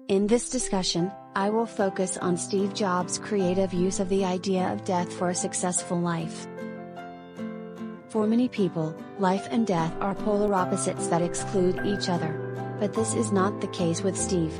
In this discussion, I will focus on Steve Jobs' creative use of the idea of death for a successful life. For many people, life and death are polar opposites that exclude each other. But this is not the case with Steve.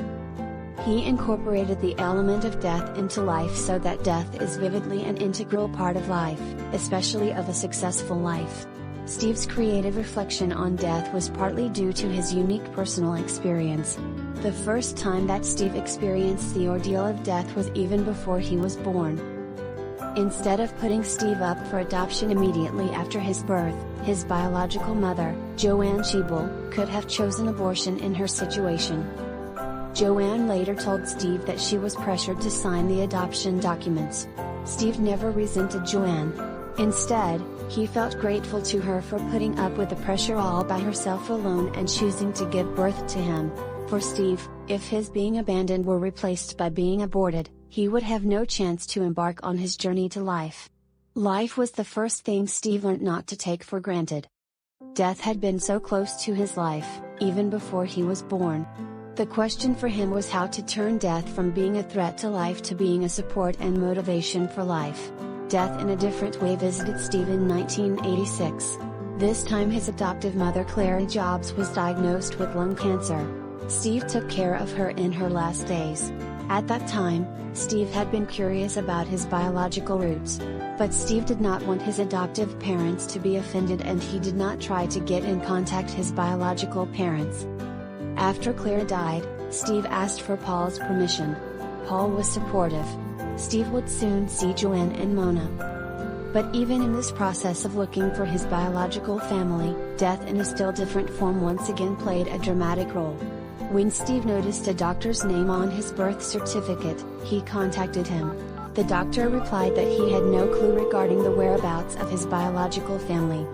He incorporated the element of death into life so that death is vividly an integral part of life, especially of a successful life. Steve's creative reflection on death was partly due to his unique personal experience. The first time that Steve experienced the ordeal of death was even before he was born. Instead of putting Steve up for adoption immediately after his birth, his biological mother, Joanne Schiebel, could have chosen abortion in her situation. Joanne later told Steve that she was pressured to sign the adoption documents. Steve never resented Joanne. Instead, he felt grateful to her for putting up with the pressure all by herself alone and choosing to give birth to him. For Steve, if his being abandoned were replaced by being aborted, he would have no chance to embark on his journey to life. Life was the first thing Steve learned not to take for granted. Death had been so close to his life, even before he was born. The question for him was how to turn death from being a threat to life to being a support and motivation for life. Death in a different way visited Steve in 1986. This time his adoptive mother Clara Jobs was diagnosed with lung cancer. Steve took care of her in her last days. At that time, Steve had been curious about his biological roots. But Steve did not want his adoptive parents to be offended and he did not try to get in contact his biological parents. After Clara died, Steve asked for Paul's permission. Paul was supportive. Steve would soon see Joanne and Mona. But even in this process of looking for his biological family, death in a still different form once again played a dramatic role. When Steve noticed a doctor's name on his birth certificate, he contacted him. The doctor replied that he had no clue regarding the whereabouts of his biological family.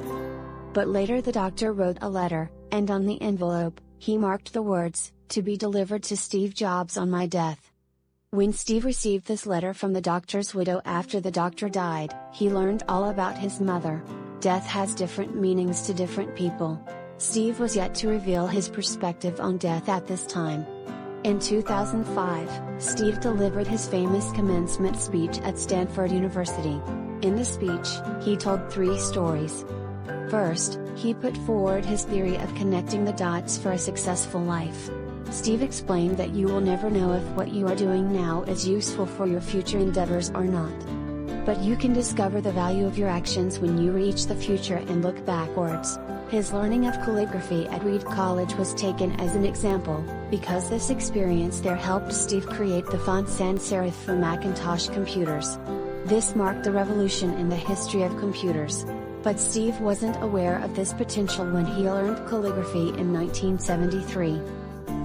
But later the doctor wrote a letter, and on the envelope, he marked the words, "To be delivered to Steve Jobs on my death." When Steve received this letter from the doctor's widow after the doctor died, he learned all about his mother. Death has different meanings to different people. Steve was yet to reveal his perspective on death at this time. In 2005, Steve delivered his famous commencement speech at Stanford University. In the speech, he told 3 stories. First, he put forward his theory of connecting the dots for a successful life. Steve explained that you will never know if what you are doing now is useful for your future endeavors or not. But you can discover the value of your actions when you reach the future and look backwards. His learning of calligraphy at Reed College was taken as an example, because this experience there helped Steve create the font sans serif for Macintosh computers. This marked a revolution in the history of computers. But Steve wasn't aware of this potential when he learned calligraphy in 1973.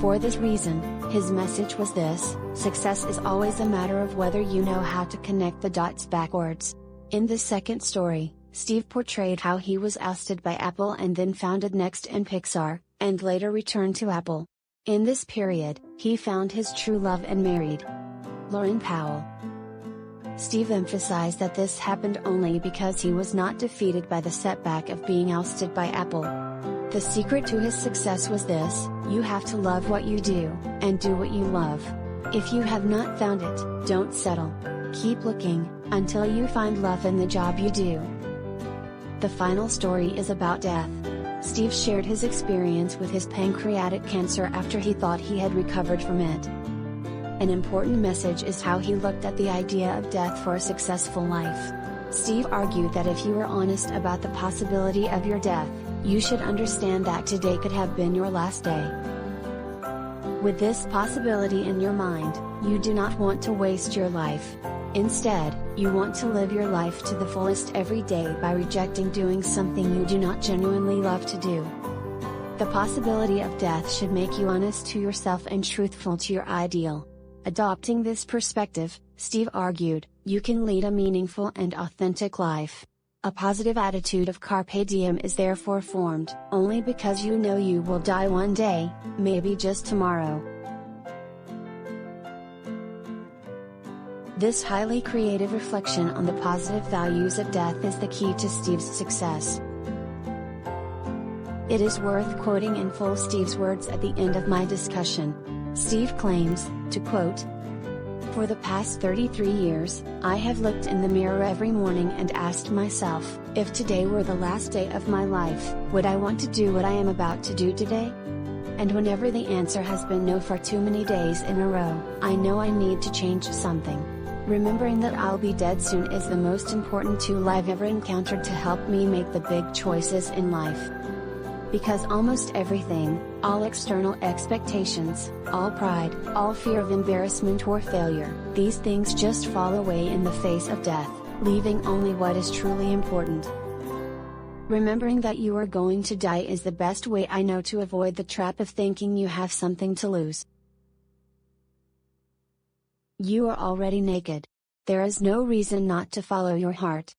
For this reason, his message was this: success is always a matter of whether you know how to connect the dots backwards. In the second story, Steve portrayed how he was ousted by Apple and then founded Next and Pixar, and later returned to Apple. In this period, he found his true love and married Lauren Powell. Steve emphasized that this happened only because he was not defeated by the setback of being ousted by Apple. The secret to his success was this: you have to love what you do, and do what you love. If you have not found it, don't settle. Keep looking, until you find love in the job you do. The final story is about death. Steve shared his experience with his pancreatic cancer after he thought he had recovered from it. An important message is how he looked at the idea of death for a successful life. Steve argued that if you were honest about the possibility of your death, you should understand that today could have been your last day. With this possibility in your mind, you do not want to waste your life. Instead, you want to live your life to the fullest every day by rejecting doing something you do not genuinely love to do. The possibility of death should make you honest to yourself and truthful to your ideal. Adopting this perspective, Steve argued, you can lead a meaningful and authentic life. A positive attitude of carpe diem is therefore formed only because you know you will die one day, maybe just tomorrow. This highly creative reflection on the positive values of death is the key to Steve's success. It is worth quoting in full Steve's words at the end of my discussion. Steve claims, to quote, "For the past 33 years, I have looked in the mirror every morning and asked myself, if today were the last day of my life, would I want to do what I am about to do today? And whenever the answer has been no for too many days in a row, I know I need to change something. Remembering that I'll be dead soon is the most important tool I've ever encountered to help me make the big choices in life. Because almost everything, all external expectations, all pride, all fear of embarrassment or failure, these things just fall away in the face of death, leaving only what is truly important. Remembering that you are going to die is the best way I know to avoid the trap of thinking you have something to lose. You are already naked. There is no reason not to follow your heart.